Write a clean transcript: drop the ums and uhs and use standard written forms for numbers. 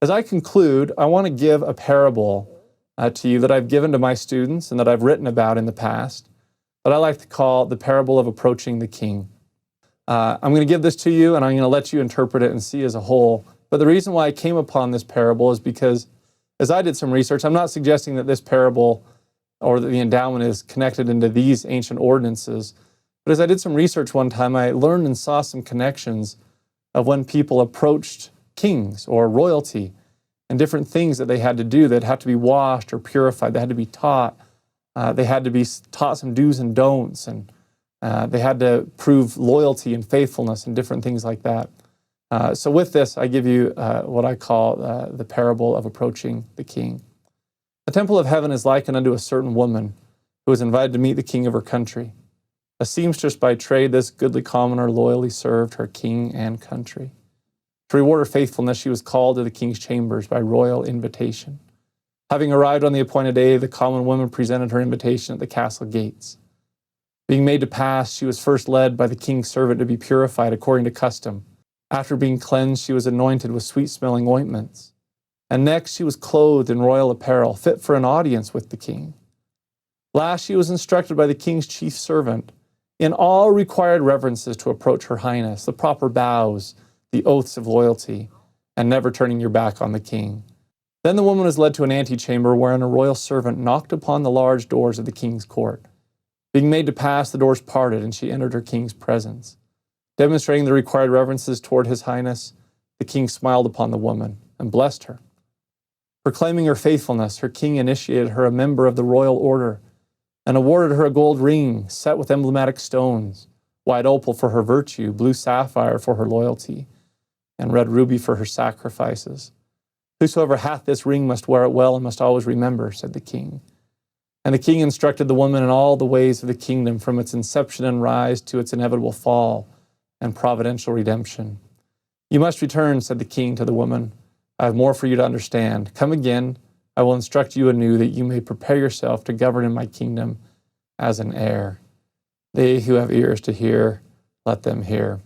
As I conclude, I want to give a parable to you that I've given to my students and that I've written about in the past, that I like to call the parable of approaching the king. I'm going to give this to you, and I'm going to let you interpret it and see as a whole. But the reason why I came upon this parable is because as I did some research, I'm not suggesting that this parable or that the endowment is connected into these ancient ordinances. But as I did some research one time, I learned and saw some connections of when people approached kings or royalty and different things that they had to do that had to be washed or purified. They had to be taught. They had to be taught some do's and don'ts, and they had to prove loyalty and faithfulness and different things like that. So with this, I give you what I call the parable of approaching the king. The temple of heaven is likened unto a certain woman who was invited to meet the king of her country. A seamstress by trade, this goodly commoner loyally served her king and country. To reward her faithfulness, she was called to the king's chambers by royal invitation. Having arrived on the appointed day, the common woman presented her invitation at the castle gates. Being made to pass, she was first led by the king's servant to be purified according to custom. After being cleansed, she was anointed with sweet-smelling ointments. And next, she was clothed in royal apparel, fit for an audience with the king. Last, she was instructed by the king's chief servant in all required reverences to approach her highness, the proper bows, the oaths of loyalty, and never turning your back on the king. Then the woman was led to an antechamber wherein a royal servant knocked upon the large doors of the king's court. Being made to pass, the doors parted, and she entered her king's presence. Demonstrating the required reverences toward his highness, the king smiled upon the woman and blessed her. Proclaiming her faithfulness, her king initiated her a member of the royal order and awarded her a gold ring set with emblematic stones, white opal for her virtue, blue sapphire for her loyalty, and red ruby for her sacrifices. Whosoever hath this ring must wear it well and must always remember, said the king. And the king instructed the woman in all the ways of the kingdom, from its inception and rise to its inevitable fall and providential redemption. You must return, said the king to the woman. I have more for you to understand. Come again, I will instruct you anew, that you may prepare yourself to govern in my kingdom as an heir. They who have ears to hear, let them hear.